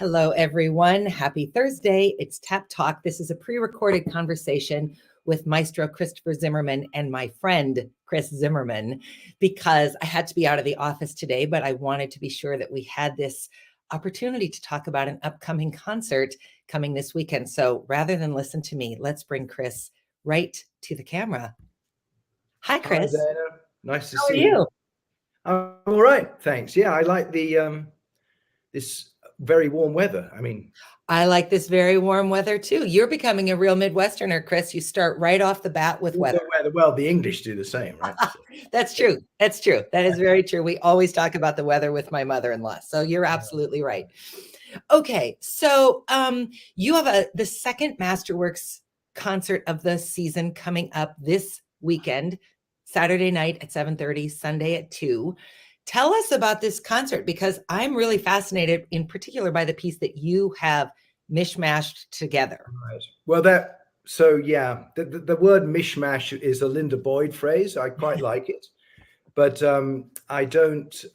Hello, everyone. Happy Thursday. It's Tap Talk. This is a pre-recorded conversation with Maestro Christopher Zimmerman and my friend, Chris Zimmerman, because I had to be out of the office today, but I wanted to be sure that we had this opportunity to talk about an upcoming concert coming this weekend. So rather than listen to me, let's bring Chris right to the camera. Hi, Chris. Hi, Dana. Nice to How are see you? I'm all right, thanks. Yeah, I like the this very warm weather. I like this very warm weather too. You're becoming a real Midwesterner, Chris. You start right off the bat with weather. Well, the English do the same, right? That's true. That's true. That is very true. We always talk about the weather with my mother-in-law. So you're absolutely right. Okay. So you have the second Masterworks concert of the season coming up this weekend, Saturday night at 7:30, Sunday at 2. Tell us about this concert, because I'm really fascinated in particular by the piece that you have mishmashed together. Right. Well, the word mishmash is a Linda Boyd phrase. I quite like it, but I don't.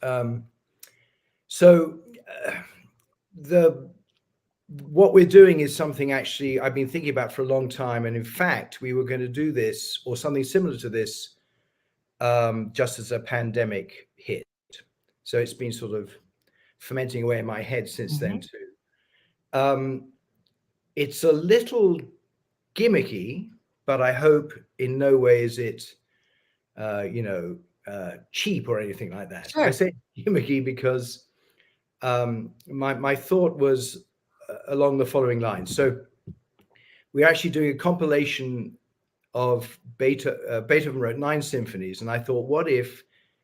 What we're doing is something actually I've been thinking about for a long time, and in fact, we were going to do this or something similar to this just as a pandemic hit. So it's been sort of fermenting away in my head since then too. It's a little gimmicky, but I hope in no way is it, cheap or anything like that. Sure. I say gimmicky because my thought was along the following lines. So we're actually doing a compilation of Beethoven wrote 9 symphonies, and I thought, what if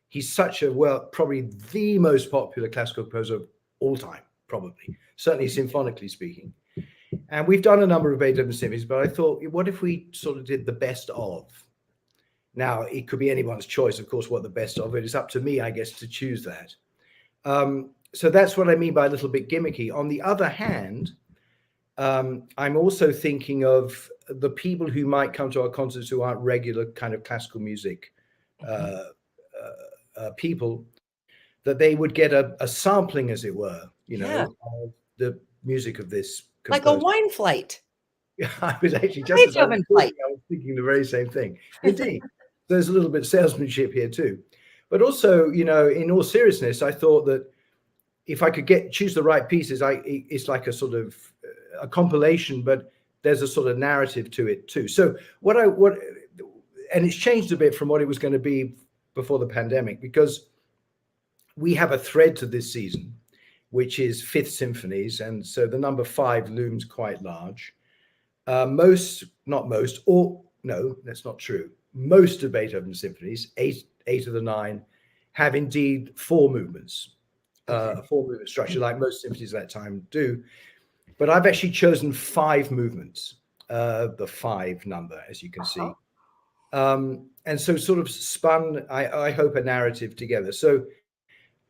he's such probably the most popular classical composer of all time, probably, certainly symphonically speaking. And we've done a number of Beethoven symphonies, but I thought, what if we sort of did the best of? Now, it could be anyone's choice, of course, what the best of it is. Up to me, I guess, to choose that. So that's what I mean by a little bit gimmicky. On the other hand, I'm also thinking of the people who might come to our concerts who aren't regular kind of classical music people, that they would get a sampling, as it were, of the music of this composer. Like a wine flight. I was actually just as I was thinking the very same thing. Indeed, there's a little bit of salesmanship here too, but also, in all seriousness, I thought that if I could choose the right pieces, it's like a sort of a compilation, but there's a sort of narrative to it too. So and it's changed a bit from what it was going to be before the pandemic, because we have a thread to this season, which is 5th symphonies, and so the number 5 looms quite large. That's not true. Most of Beethoven's symphonies, 8 of the 9, have indeed 4 movements, a 4-movement structure, like most symphonies at that time do. But I've actually chosen 5 movements, the 5 number, as you can see. And so sort of spun, I hope, a narrative together. So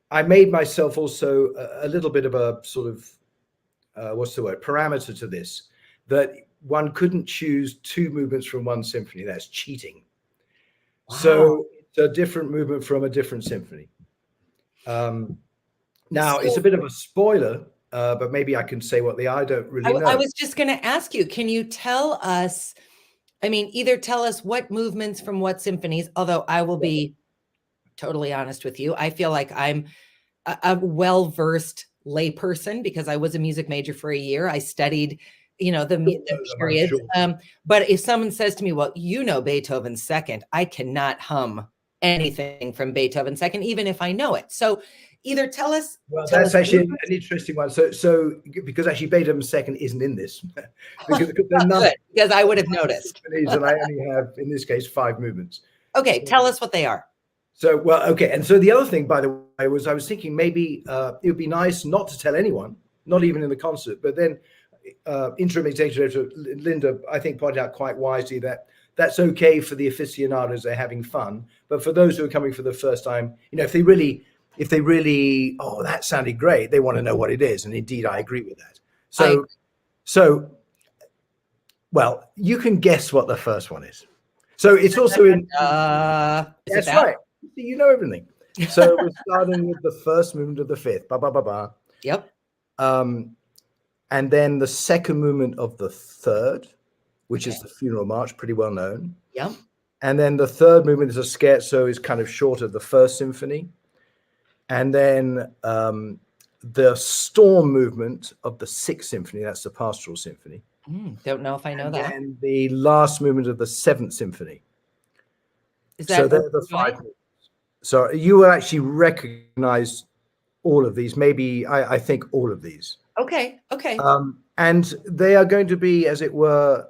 I made myself also a little bit of a sort of, parameter to this, that one couldn't choose 2 movements from one symphony. That's cheating. Wow. So it's a different movement from a different symphony. Now, it's a bit of a spoiler, but maybe I can say what they are. I don't really know. I was just going to ask you, can you tell us, either tell us what movements from what symphonies, although I will be totally honest with you. I feel like I'm a well-versed layperson because I was a music major for a year. I studied, the periods. Sure. But if someone says to me, well, Beethoven's Second, I cannot hum anything from Beethoven's Second, even if I know it. So either tell us. Well, that's actually an interesting one. So because actually Beethoven's Second isn't in this, because I would have noticed. And I only have, in this case, 5 movements. Okay, tell us what they are. So, and so the other thing, by the way, was I was thinking maybe it would be nice not to tell anyone, not even in the concert, but then interim executive director Linda, I think, pointed out quite wisely that that's okay for the aficionados, they're having fun, but for those who are coming for the first time, if they really, oh, that sounded great, they want to know what it is. And indeed, I agree with that. So, well, you can guess what the first one is. So it's also in, that's right. You know everything. So we're starting with the first movement of the 5th. Ba, ba, ba, ba. Yep. and then the second movement of the third, which is the funeral march, pretty well known. Yep. And then the third movement is a scherzo, is kind of short of the first symphony. And then the storm movement of the sixth symphony, that's the pastoral symphony. Don't know if I know that. And the last movement of the seventh symphony. Is that so they're the five movements. So you will actually recognize all of these, maybe I think all of these. Okay. And they are going to be, as it were,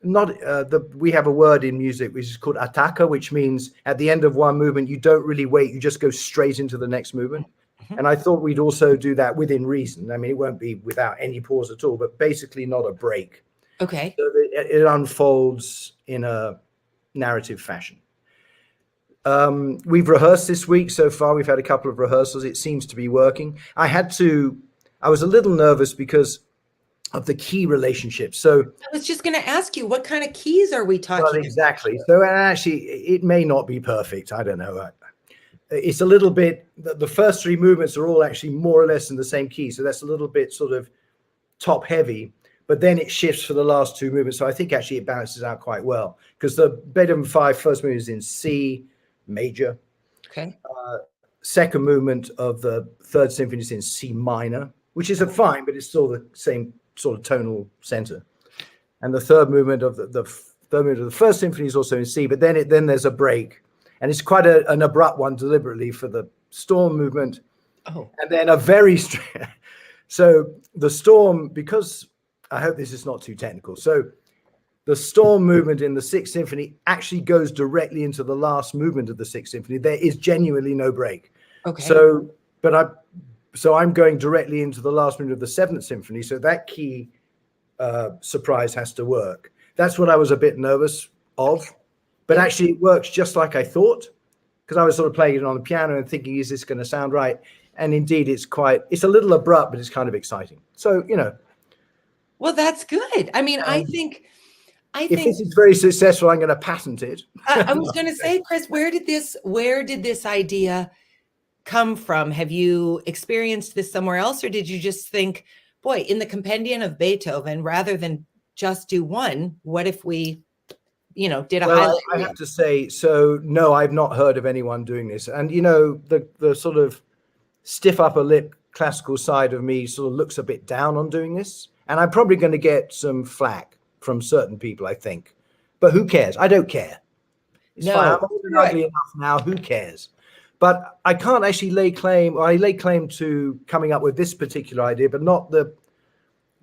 we have a word in music which is called attacca, which means at the end of one movement you don't really wait, you just go straight into the next movement. And I thought we'd also do that within reason. I mean, it won't be without any pause at all, but basically not a break. Okay. So it unfolds in a narrative fashion. We've rehearsed this week so far. We've had a couple of rehearsals. It seems to be working. I was a little nervous because of the key relationship. So I was just going to ask you, what kind of keys are we talking about? Well, exactly. So actually, it may not be perfect. I don't know. It's a little bit, the first three movements are all actually more or less in the same key. So that's a little bit sort of top heavy, but then it shifts for the last two movements. So I think actually it balances out quite well, because the Beethoven 5 first movement is in C major. Okay. Second movement of the third symphony is in C minor, which is a fine, but it's still the same sort of tonal center. And the third movement of the third movement of the first symphony is also in C, but then there's a break. And it's quite an abrupt one deliberately for the storm movement. Oh. And then a very so the storm, because I hope this is not too technical. So the storm movement in the sixth symphony actually goes directly into the last movement of the sixth symphony. There is genuinely no break. Okay. So I'm going directly into the last movement of the seventh symphony. So that key surprise has to work. That's what I was a bit nervous of. But actually, it works just like I thought, because I was sort of playing it on the piano and thinking, is this going to sound right? And indeed, it's a little abrupt, but it's kind of exciting. So, Well, that's good. I mean, I think if this is very successful, I'm going to patent it. I was going to say, Chris, where did this idea come from? Have you experienced this somewhere else, or did you just think, boy, in the compendium of Beethoven, rather than just do one, what if we did a highlight? I have to say, so no, I've not heard of anyone doing this. And, the sort of stiff upper lip classical side of me sort of looks a bit down on doing this. And I'm probably going to get some flack from certain people, I think. But who cares? I don't care. It's fine. I'm old and ugly enough now. Who cares? But I can't actually lay claim to coming up with this particular idea, but not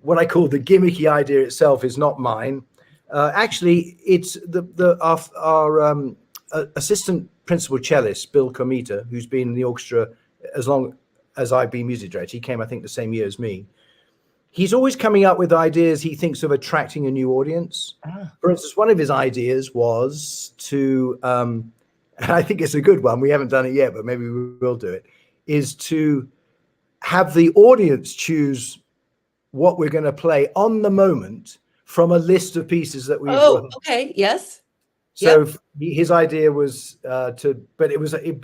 what I call the gimmicky idea itself is not mine. Actually, it's our assistant principal cellist, Bill Comita, who's been in the orchestra as long as I've been music director. He came, I think, the same year as me. He's always coming up with ideas he thinks of attracting a new audience. For instance, one of his ideas was to, and I think it's a good one, we haven't done it yet, but maybe we will do it, is to have the audience choose what we're going to play on the moment from a list of pieces that we've rehearsed. Okay, yes. So his idea was it'd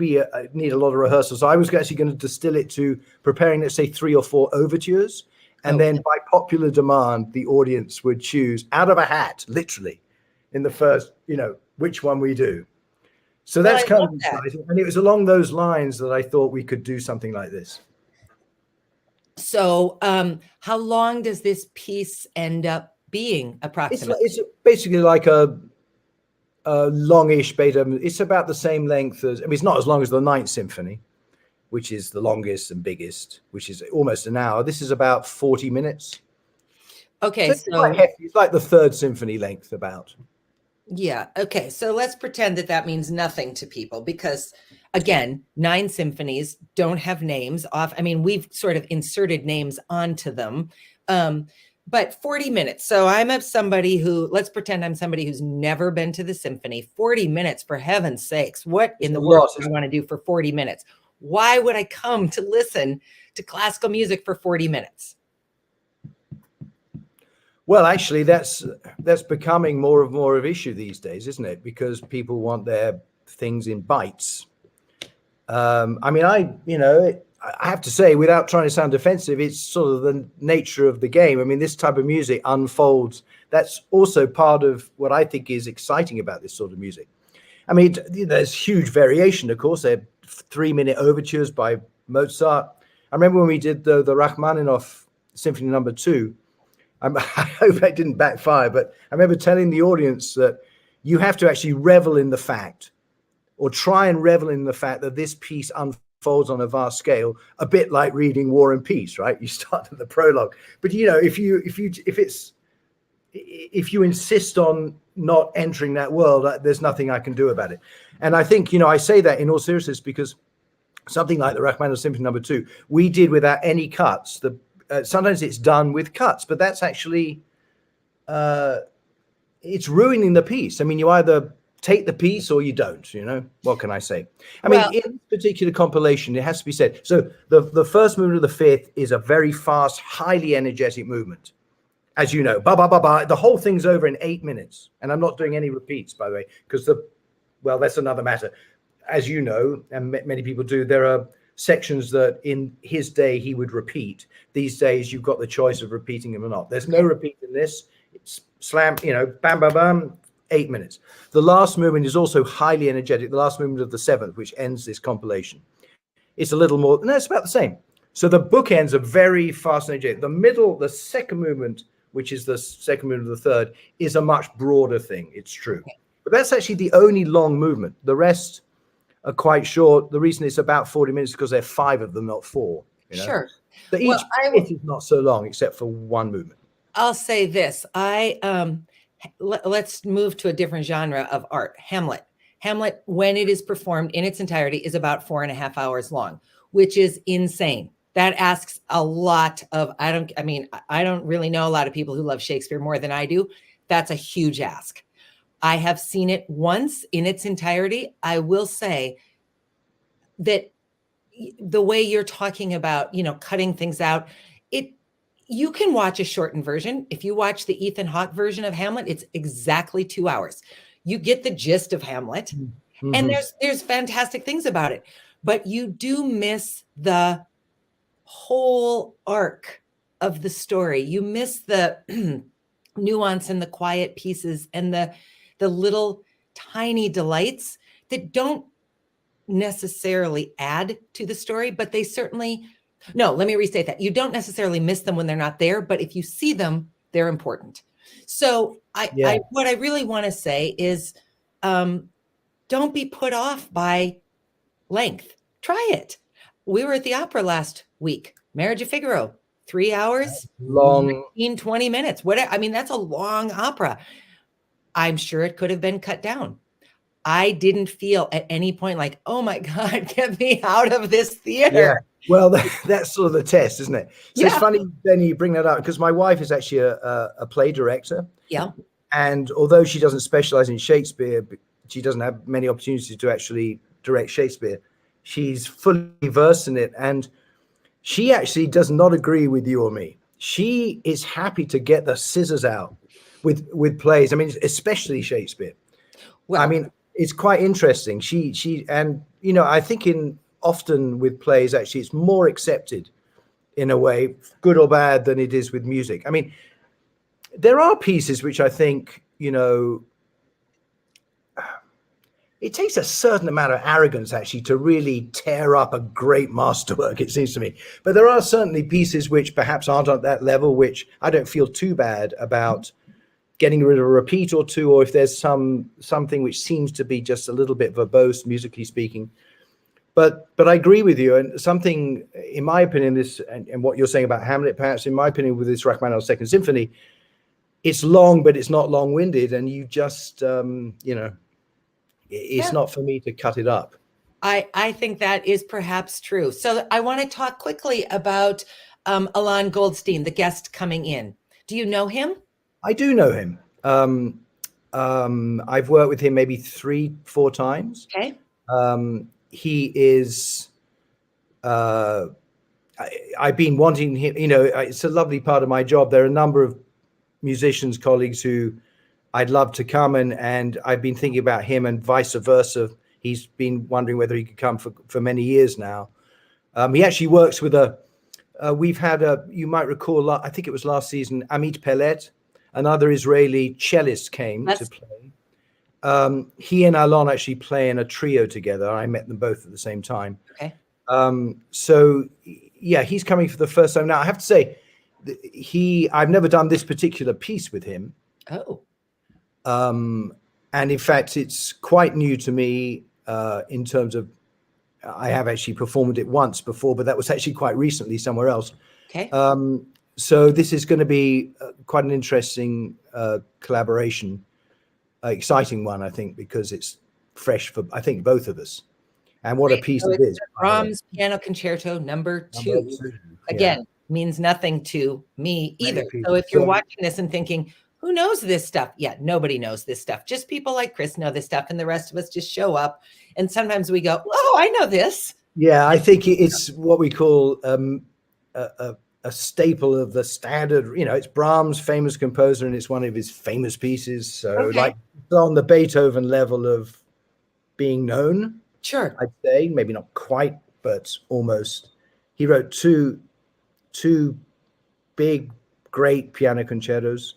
need a lot of rehearsal. So I was actually going to distill it to preparing, let's say, 3 or 4 overtures. And then by popular demand, the audience would choose out of a hat, literally, in the first, which one we do. So that's kind of exciting. And it was along those lines that I thought we could do something like this. So how long does this piece end up being approximately? It's basically like a longish Beethoven. It's about the same length as, it's not as long as the Ninth Symphony, which is the longest and biggest, which is almost an hour. This is about 40 minutes. Okay. So it's quite hefty. It's like the Third Symphony length about. Yeah. Okay. So let's pretend that means nothing to people, because again, 9 symphonies don't have names off. I mean, we've sort of inserted names onto them. But 40 minutes. So let's pretend I'm somebody who's never been to the symphony. 40 minutes, for heaven's sakes. What in the world do I want to do for 40 minutes? Why would I come to listen to classical music for 40 minutes? Well, actually, that's becoming more and more of an issue these days, isn't it? Because people want their things in bites. I I have to say, without trying to sound defensive, it's sort of the nature of the game. I mean, this type of music unfolds. That's also part of what I think is exciting about this sort of music. I mean, there's huge variation, of course. There are 3-minute overtures by Mozart. I remember when we did the Rachmaninoff Symphony No. 2. I hope that didn't backfire, but I remember telling the audience that you have to actually revel in the fact, or try and revel in the fact, that this piece unfolds on a vast scale, a bit like reading War and Peace, right? You start at the prologue, but if you insist on not entering that world, there's nothing I can do about it. And I think, I say that in all seriousness because something like the Rachmaninoff Symphony No. 2, we did without any cuts. Sometimes it's done with cuts, but that's actually, it's ruining the piece. I mean, you either take the piece or you don't, what can I say? I mean, in this particular compilation, it has to be said. So the first movement of the fifth is a very fast, highly energetic movement. As you know, ba ba ba ba, the whole thing's over in 8 minutes. And I'm not doing any repeats, by the way, because that's another matter. As you know, and many people do, there are sections that in his day he would repeat. These days you've got the choice of repeating them or not. There's no repeat in this. It's slam, bam, bam, bam, 8 minutes. The last movement is also highly energetic. The last movement of the seventh, which ends this compilation. It's a little more, no, it's about the same. So the bookends are very fast and energetic. The middle, the second movement, which is the second movement of the third, is a much broader thing. It's true. But that's actually the only long movement. The rest are quite short. The reason it's about 40 minutes is because there are 5 of them, not 4. Sure. So each bit is not so long, except for one movement. I'll say this. Let's move to a different genre of art. Hamlet. Hamlet, when it is performed in its entirety, is about 4.5 hours long, which is insane. That asks a lot of, I don't really know a lot of people who love Shakespeare more than I do. That's a huge ask. I have seen it once in its entirety. I will say that the way you're talking about, cutting things out, you can watch a shortened version. If you watch the Ethan Hawke version of Hamlet, it's exactly 2 hours. You get the gist of Hamlet, mm-hmm. and there's fantastic things about it, but you do miss the whole arc of the story. You miss the nuance and the quiet pieces and the little tiny delights that don't necessarily add to the story, but they certainly, no, let me restate that. You don't necessarily miss them when they're not there, but if you see them, they're important. So what I really want to say is, don't be put off by length. Try it. We were at the opera last week, Marriage of Figaro, 3 hours, long, 20 minutes. That's a long opera. I'm sure it could have been cut down. I didn't feel at any point like, oh my God, get me out of this theater. Yeah. Well, that's sort of the test, isn't it? So It's funny, Benny, you bring that up, because my wife is actually a play director. Yeah. And although she doesn't specialize in Shakespeare, she doesn't have many opportunities to actually direct Shakespeare. She's fully versed in it. And she actually does not agree with you or me. She is happy to get the scissors out with plays. Especially Shakespeare. Well, it's quite interesting. She and I think often with plays, actually, it's more accepted in a way, good or bad, than it is with music. There are pieces which I think, it takes a certain amount of arrogance actually to really tear up a great masterwork, it seems to me. But there are certainly pieces which perhaps aren't at that level, which I don't feel too bad about getting rid of a repeat or two, or if there's something which seems to be just a little bit verbose, musically speaking. But I agree with you, and something, in my opinion, and what you're saying about Hamlet, perhaps in my opinion, with this Rachmaninoff Second Symphony, it's long, but it's not long-winded, and you just, it's not for me to cut it up. I think that is perhaps true. So I want to talk quickly about Alon Goldstein, the guest coming in. Do you know him? I do know him. I've worked with him maybe 3-4 times. Okay. He is, I've been wanting him, it's a lovely part of my job. There are a number of musicians, colleagues who I'd love to come, and I've been thinking about him and vice versa. He's been wondering whether he could come for many years now. He actually works with we've had you might recall, I think it was last season, Amit Pellet, another Israeli cellist, came to play. He and Alon actually play in a trio together. I met them both at the same time. Okay. So yeah, he's coming for the first time. Now I have to say, I've never done this particular piece with him. Oh. And in fact, it's quite new to me in terms of, I have actually performed it once before, but that was actually quite recently somewhere else. Okay. So this is going to be quite an interesting collaboration, exciting one, I think, because it's fresh for, I think, both of us. And what a piece it is. Brahms Piano Concerto number 2. Again, means nothing to me either. So if you're watching this and thinking, who knows this stuff? Yeah, nobody knows this stuff. Just people like Chris know this stuff, and the rest of us just show up. And sometimes we go, oh, I know this. Yeah, I think it's what we call a staple of the standard. You know, it's Brahms, famous composer, and it's one of his famous pieces. So like on the Beethoven level of being known. Sure. I'd say, maybe not quite, but almost. He wrote two big, great piano concertos.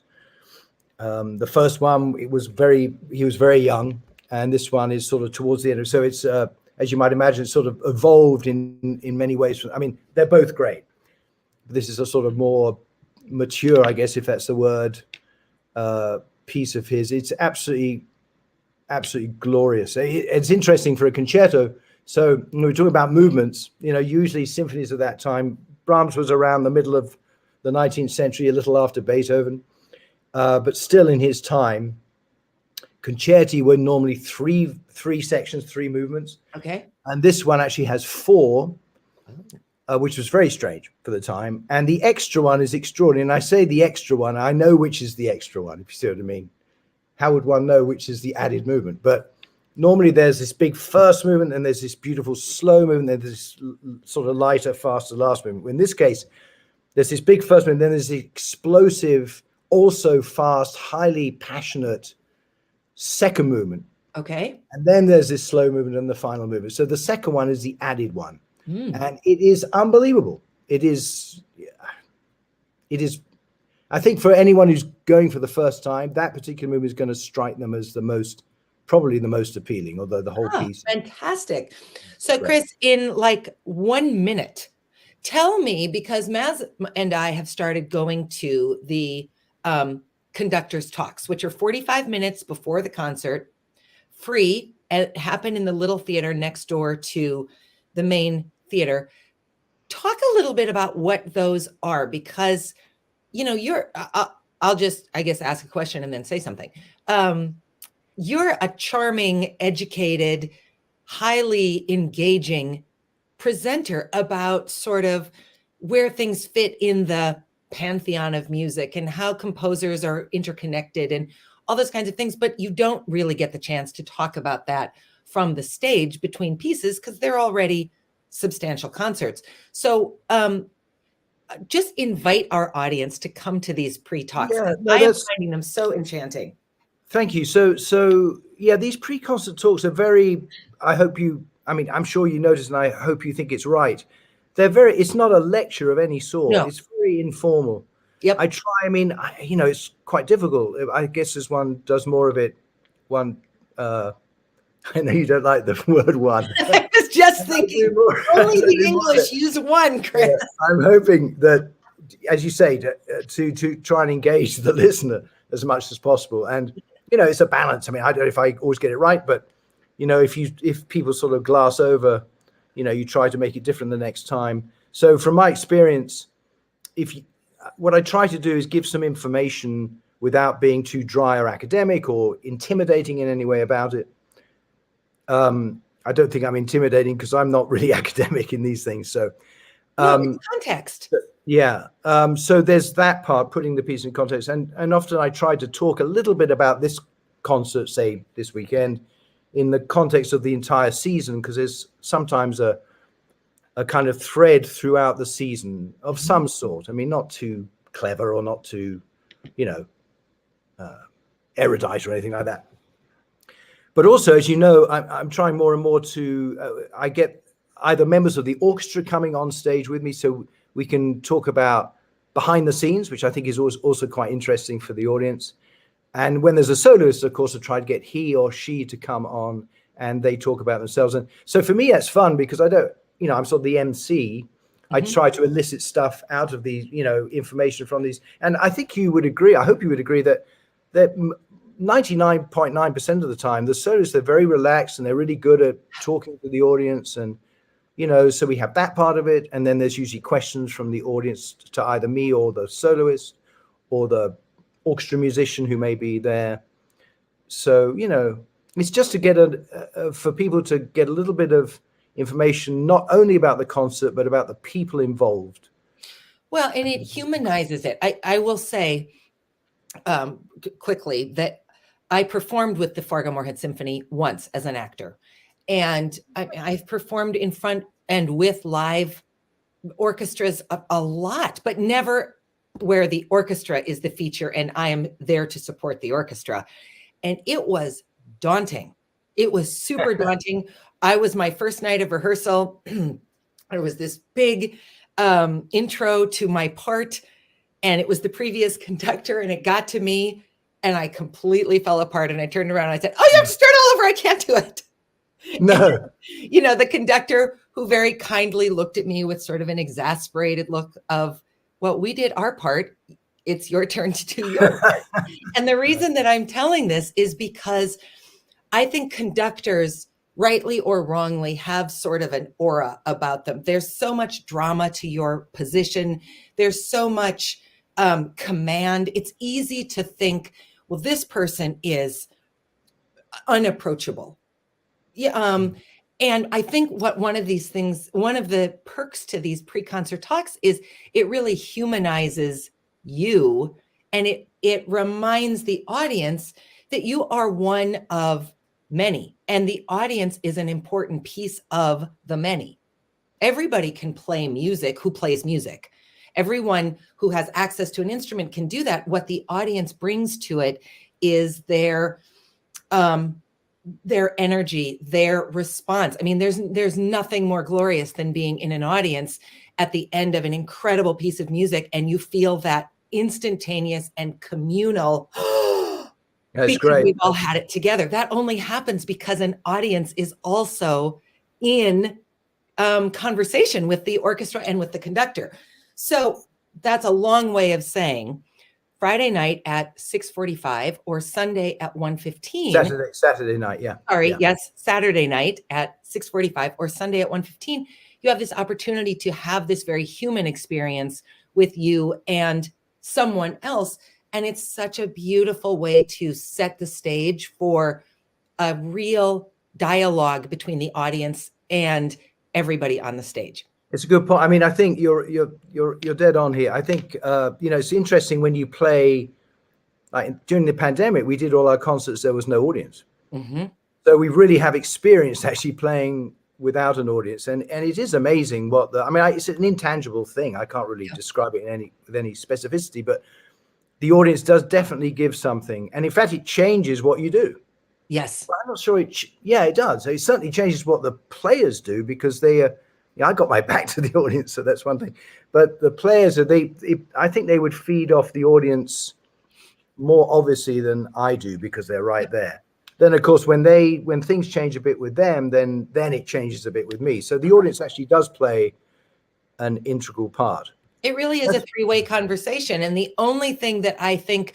The first one, he was very young, and this one is sort of towards the end. So it's, as you might imagine, sort of evolved in many ways. I mean, they're both great. This is a sort of more mature, I guess, if that's the word, piece of his. It's absolutely glorious. It's interesting for a concerto. So when we're talking about movements, you know, usually symphonies of that time, Brahms was around the middle of the 19th century, a little after Beethoven. But still in his time, concerti were normally three sections, 3 movements. Okay. And this one actually has 4, which was very strange for the time. And the extra one is extraordinary. And I say the extra one, I know which is the extra one, if you see what I mean. How would one know which is the added movement? But normally there's this big first movement, and there's this beautiful slow movement, and there's this sort of lighter, faster last movement. In this case, there's this big first movement, then there's the explosive, also fast, highly passionate second movement. Okay. And then there's this slow movement and the final movement. So the second one is the added one. And it is unbelievable. It is, I think for anyone who's going for the first time, that particular movie is going to strike them as probably the most appealing, although the whole piece. Fantastic. So Chris, in like 1 minute, tell me, because Maz and I have started going to the conductor's talks, which are 45 minutes before the concert, free, and happen in the little theater next door to the main theater. Talk a little bit about what those are, because, you know, I'll just, I guess, ask a question and then say something. You're a charming, educated, highly engaging presenter about sort of where things fit in the pantheon of music and how composers are interconnected and all those kinds of things. But you don't really get the chance to talk about that from the stage between pieces because they're already substantial concerts. So just invite our audience to come to these pre-talks. Yeah, I am finding them so enchanting. Thank you. So yeah, these pre-concert talks are very, I'm sure you noticed, and I hope you think it's right. It's not a lecture of any sort. No. It's very informal. Yep. I try, it's quite difficult. I guess as one does more of it, I know you don't like the word one. I was just thinking, only the English use one, Chris. Yeah, I'm hoping that, as you say, to try and engage the listener as much as possible. And, it's a balance. I don't know if I always get it right, but, if people sort of glass over, you try to make it different the next time. So from my experience, what I try to do is give some information without being too dry or academic or intimidating in any way about it. I don't think I'm intimidating because I'm not really academic in these things. So, context. Yeah. So there's that part, putting the piece in context, and often I try to talk a little bit about this concert, say this weekend, in the context of the entire season, because there's sometimes a kind of thread throughout the season of some sort. Not too clever or not too, erudite or anything like that. But also, as you know, I'm trying more and more to, I get either members of the orchestra coming on stage with me, so we can talk about behind the scenes, which I think is also quite interesting for the audience. And when there's a soloist, of course, I try to get he or she to come on and they talk about themselves. And so for me, that's fun because I don't, I'm sort of the MC. I try to elicit stuff out of these, information from these. And I think you would agree, I hope you would agree that 99.9% of the time, the soloists, they're very relaxed and they're really good at talking to the audience. And, so we have that part of it. And then there's usually questions from the audience to either me or the soloist or the orchestra musician who may be there. So, it's just to get for people to get a little bit of information, not only about the concert, but about the people involved. Well, and it humanizes it. I will say quickly that I performed with the Fargo-Moorhead Symphony once as an actor. And I've performed in front and with live orchestras a lot, but never where the orchestra is the feature and I am there to support the orchestra. And it was daunting. It was super daunting. I was my first night of rehearsal. There was this big intro to my part, and it was the previous conductor, and it got to me, and I completely fell apart. And I turned around and I said, "Oh, you have to start all over. I can't do it." No. And, the conductor, who very kindly looked at me with sort of an exasperated look of, "Well, we did our part. It's your turn to do yours." And the reason that I'm telling this is because I think conductors, rightly or wrongly, have sort of an aura about them. There's so much drama to your position. There's so much command. It's easy to think, well, this person is unapproachable. Yeah. And I think one of the perks to these pre-concert talks is it really humanizes you, and it reminds the audience that you are one of many, and the audience is an important piece of the many. Everybody can play music who plays music. Everyone who has access to an instrument can do that. What the audience brings to it is their energy, their response. I mean, there's nothing more glorious than being in an audience at the end of an incredible piece of music, and you feel that instantaneous and communal. That's great. We've all had it together. That only happens because an audience is also in conversation with the orchestra and with the conductor. So that's a long way of saying Friday night at 6:45 or Sunday at 1:15. Saturday night, yeah. Sorry, yeah. Yes, Saturday night at 6:45 or Sunday at 1:15. You have this opportunity to have this very human experience with you and someone else. And it's such a beautiful way to set the stage for a real dialogue between the audience and everybody on the stage. It's a good point. I mean, I think you're dead on here. I think it's interesting when you play, like during the pandemic, we did all our concerts. There was no audience, so we really have experienced actually playing without an audience, and it is amazing it's an intangible thing. I can't really describe it with any specificity, but the audience does definitely give something, and in fact, it changes what you do. Yes, but I'm not sure. It does. It certainly changes what the players do because they are. I got my back to the audience, so that's one thing. But the players I think they would feed off the audience more obviously than I do because they're right there. Then, of course, when things change a bit with them, then it changes a bit with me. So the audience actually does play an integral part. It really is a three-way conversation. And the only thing that I think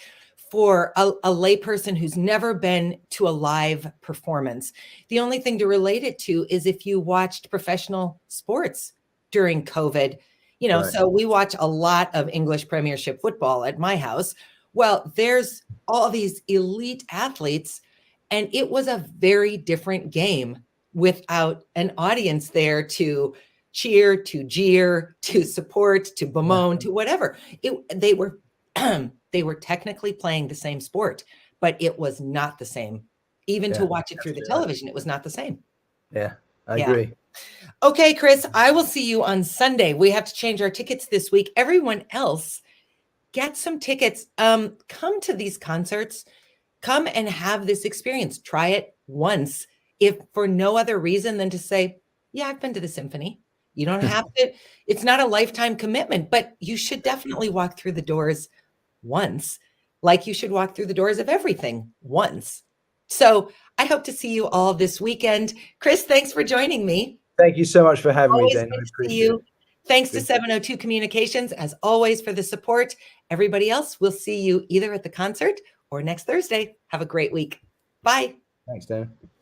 for a layperson who's never been to a live performance, the only thing to relate it to is if you watched professional sports during COVID. Right. So we watch a lot of English Premiership football at my house. Well, there's all these elite athletes, and it was a very different game without an audience there to cheer, to jeer, to support, to bemoan, to whatever. They were technically playing the same sport, but it was not the same. Even to watch it through the television, it was not the same. Yeah, I agree. Okay, Chris, I will see you on Sunday. We have to change our tickets this week. Everyone else, get some tickets. Come to these concerts. Come and have this experience. Try it once, if for no other reason than to say, Yeah, I've been to the symphony. You don't have to, it's not a lifetime commitment, but you should definitely walk through the doors once, like you should walk through the doors of everything once. So I hope to see you all this weekend. Chris, thanks for joining me. Thank you so much for having me, Always Dana. good I to see appreciate you. it. Thanks to Good. 702 Communications, as always, for the support. Everybody else, we'll see you either at the concert or next Thursday. Have a great week. Bye. Thanks, Dana.